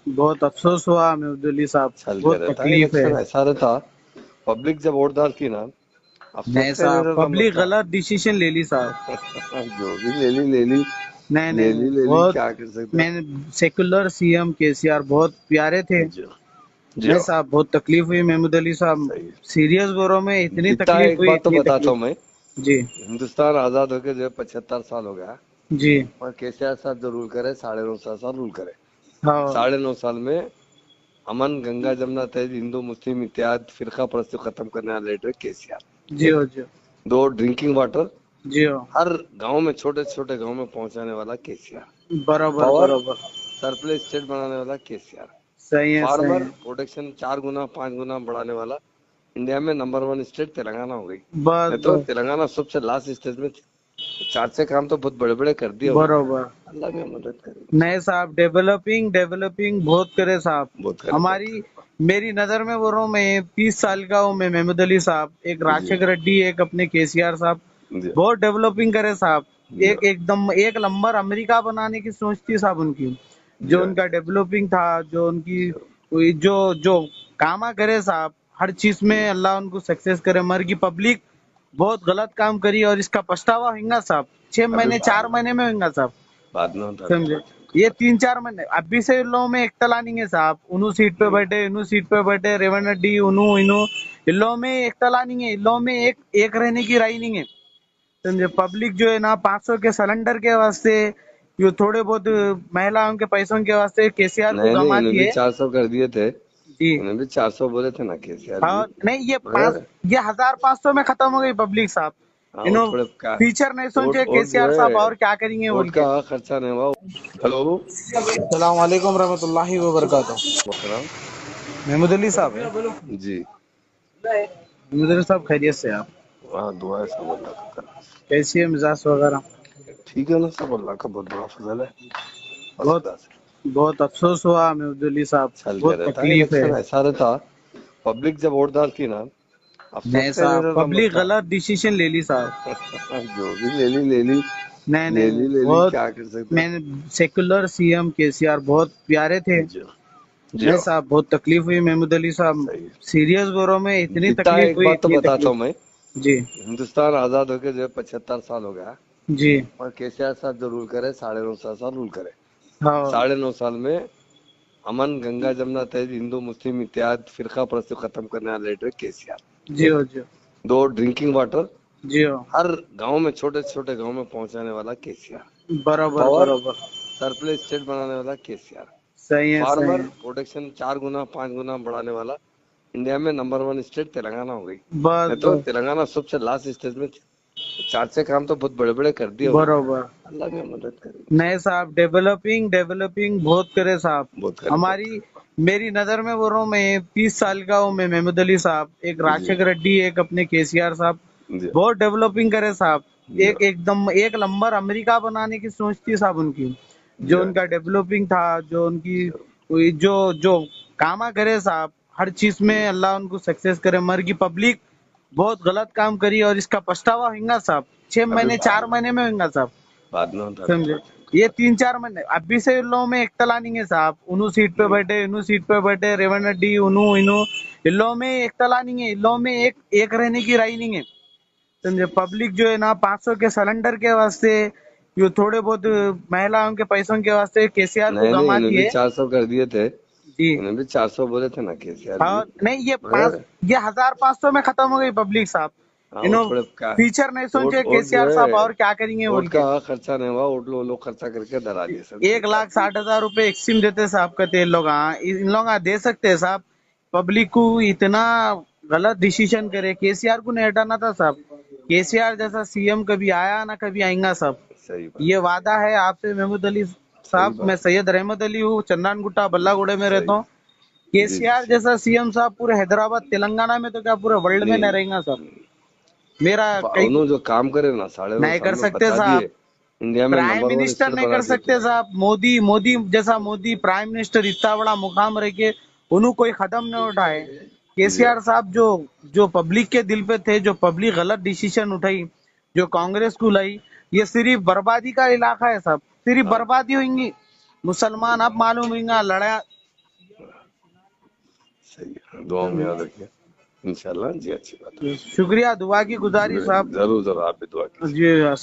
बहुत अफसोस हुआ महमूद साहब, चलते बहुत रहता है तकलीफ है। इलेक्शन, ऐसा रहता। पब्लिक जब वोट डालती ना, नहीं अफसोस का ये साहब, रहता पब्लिक मसला। गलत डिसीजन ले ली साहब। जो भी ले ली ले ली। नहीं ले नहीं, ली ले ली, बहुत। क्या कर सकते हैं। मैंने सेकुलर सीएम केसीआर बहुत प्यारे थे। जो जो नहीं साहब, बहुत तकलीफ हुई महमूद अली साहब। सही है। सीरियस बोरो में इतनी जीता है, तकलीफ एक हुई, बात तो इतनी बताता तकलीफ। हूँ मैं। जी हिंदुस्तान आजाद होके जो 75 साल हो गया, जी। और केसीआर साहब जो रूल करे 9.5 साल रूल करे। हाँ 9.5 साल में अमन, गंगा जमुना तहजीब, हिंदू मुस्लिम इत्याद फिरका परस्ती खत्म करने वाले लीडर केसीआर। जी एक। हो जी। दो, ड्रिंकिंग वाटर जी हो। हर गांव में, छोटे छोटे गांव में पहुंचाने वाला केसीआर। बराबर पावर बराबर। सरप्लस स्टेट बनाने वाला केसीआर। सही है सही फार्मर है। प्रोटेक्शन 4 गुना 5 गुना बढ़ाने वाला। इंडिया में नंबर 1 स्टेट तेलंगाना हो गई। बस नहीं तो बस। तेलंगाना सबसे लास्ट स्टेज में थी। चार से काम तो बहुत बड़े बड़े कर दिए उन्होंने। बराबर। अल्लाह की मदद करे। नहीं साहब, डेवलपिंग डेवलपिंग बहुत करे साहब। बहुत करे, बहुत हमारी, मेरी नजर में बोल रहा हूँ, मैं 30 साल का हूँ। मैं महमूद अली साहब, एक करे। जी राजशेखर रेड्डी, एक अपने केसीआर साहब, जी बहुत डेवलपिंग करे साहब। जी एक एकदम एक नंबर अमेरिका बनाने की सोच थी साहब उनकी। जी जो उनका डेवलपिंग था, जो उनकी जी जो जो कामा करे साहब, हर चीज में जी। अल्लाह उनको सक्सेस करे। मर की पब्लिक बहुत गलत काम करी और इसका पछतावा होगा साहब। 6 महीने अभी 4 महीने में होगा साहब। बाद में होता, अभी समझे? बाद में ये होता। 3 4 महीने अभी से इन लोगों में एकता लानी है साहब। उनु सीट पे जी बैठे, इनु सीट पे बैठे, रेवण रेड्डी, उनु इनु, इन लोगों में एकता लानी है। इन लोगों में एक एक रहने की राय नहीं है। समझे? पब्लिक जो है ना, 500 के सिलेंडर के वास्ते, ये थोड़े बहुत महिलाओं के पैसों के वास्ते केसीआर को नहीं नहीं, इन्हें गमाती भी है। 400 कर दिए थे। जी। इन्हें भी 400 बोले थे ना केसीआर जी। हाँ नहीं, ये पाँच, मगर ये 1500 में खत्म हो गई पब्लिक साहब। हाँ, वो इन्हों थोड़े क्या, फ्यूचर नहीं वोट सोचे वोट जो केसीआर साहब है, और क्या करेंगे वोट बोल के। का खर्चा नहीं हुआ। हेलो। अस्सलाम वालेकुम रहमतुल्लाहि व बरकातहू। सलाम। महमूद अली साहब है? जी। महमूद अली साहब, खैरियत से आप? हाँ, दुआ है सब अल्लाह का करम से। कैसी है मिजाज वगैरह? ठीक है ना, सब अल्लाह का बहुत बड़ा फजल है। फर्स्ट बहुत क्लास है। बहुत अफसोस हुआ महमूद अली साहब, चलते बहुत रहता है तकलीफ है। इलेक्शन, ऐसा रहता। पब्लिक जब वोट डालती ना, अफसोस नहीं का ये साहब, रहता पब्लिक मसला। गलत डिसीजन ले ली साहब। जो भी ले ली ले ली। नहीं ले नहीं, ली ले ली, बहुत। क्या कर सकते हैं। मैंने सेकुलर सीएम केसीआर बहुत प्यारे थे। जो नहीं जो साहब, बहुत तकलीफ हुई महमूद अली साहब। सही है। सीरियस बोरो में इतनी जीता है, तकलीफ एक हुई, बात तो इतनी बताता तकलीफ। हूँ मैं। जी हिंदुस्तान आजाद होके जो 75 साल हो गया, जी। और केसीआर साहब जो रूल करे 9.5 साल रूल करे। हाँ 9.5 साल में अमन, गंगा जमुना तहजीब, हिंदू मुस्लिम इत्याद फिरका परस्ती खत्म करने वाले लीडर जी केसीआर। एक। हो जी। दो, ड्रिंकिंग वाटर जी हो। हर गांव में, छोटे छोटे गांव में पहुंचाने वाला केसीआर। बराबर पावर बराबर। सरप्लस स्टेट बनाने वाला केसीआर। सही है सही फार्मर है। प्रोटेक्शन 4 गुना 5 गुना बढ़ाने वाला। इंडिया में नंबर 1 स्टेट तेलंगाना हो गई। बस नहीं तो बस। तेलंगाना सबसे लास्ट स्टेज में थी। चार से काम तो बहुत बड़े बड़े कर दिए उन्होंने। बराबर। अल्लाह की मदद करे। नहीं साहब, डेवलपिंग डेवलपिंग बहुत करे साहब। बहुत करे, बहुत हमारी, मेरी नजर में बोल रहा हूँ, मैं 30 साल का हूँ। मैं महमूद अली साहब, एक करे। जी राजशेखर रेड्डी, एक अपने केसीआर साहब, जी बहुत डेवलपिंग करे साहब। जी एक एकदम एक नंबर अमेरिका बनाने की सोच थी साहब उनकी। जी जो उनका डेवलपिंग था, जो उनकी जो जो कामा करे साहब, हर चीज में जी। अल्लाह उनको सक्सेस करे। मर की पब्लिक बहुत गलत काम करी और इसका पछतावा होगा साहब। छह अभी महीने चार महीने में होगा साहब। बाद में होता, अभी समझे? बाद में ये होता। 3 4 महीने अभी से इन लोगों में एकता लानी है साहब। उनु सीट पे जी बैठे, इनु सीट पे बैठे, रेवण रेड्डी, उनु इनु, इन लोगों में एकता लानी है। इन लोगों में एक एक रहने की राय नहीं है। समझे? सही है। पब्लिक जो है ना, 500 के सिलेंडर के वास्ते, ये थोड़े बहुत महिलाओं के पैसों के वास्ते केसीआर को नहीं नहीं, इन्हें गमाती भी है। 400 कर दिए थे। जी। इन्हें भी 400 बोले थे ना केसीआर जी। हाँ नहीं, मगर ये 1500 में खत्म हो गई पब्लिक साहब। हाँ, वो इन्हों थोड़े क्या, फ्यूचर नहीं वोट सोचे वोट जो केसीआर साहब है, और क्या करेंगे वोट बोल के। का खर्चा नहीं हुआ। वोट लोग खर्चा करके डरा दिए सब एक जीता। लाख 60,000 रुपए एक सिम देते साहब, कहते हैं लोग। हाँ, इन लोग दे सकते हैं साहब। पब्लिक को इतना गलत डिसीजन करे। केसीआर को नहीं हटाना था साहब। केसीआर जैसा सीएम कभी आया ना कभी आएगा साहब। सही बात ये है, वादा है आपसे महमूद अली सही साहब। मैं बात है। सैयद रहमत अली हूँ, चंदन गुट्टा बल्लागुड़े में रहता सही। हूँ। जी जी केसीआर जैसा सीएम साहब पूरे हैदराबाद तेलंगाना में तो क्या पूरे वर्ल्ड में नहीं नहीं नहीं रहेगा साहब। नहीं। मेरा कई उन्होंने जो काम करे ना, 9.5 साल नहीं कर में सकते बता दिए। साहब। इंडिया में प्राइम नंबर 1 मिनिस्टर स्टेट नहीं बना कर दिए सकते पूरा। साहब। मोदी मोदी जैसा मोदी प्राइम मिनिस्टर इतना बड़ा मुकाम रह के उन्होंने कोई कदम नहीं उठाए। जी केसीआर साहब जो जो पब्लिक के दिल पे थे, जो पब्लिक गलत डिसीजन उठाई, जो कांग्रेस को लाई, ये सिर्फ बर्बादी का इलाका है साहब। सिर्फ हाँ। बर्बादी होंगी। मुसलमान अब मालूम होगा लड़ा, सही है, दुआ में याद रखिए इंशाल्लाह जी, अच्छी बात है। शुक्रिया, दुआ की गुजारिश साहब जरूर जरूर, आप भी दुआ कीजिए। जी।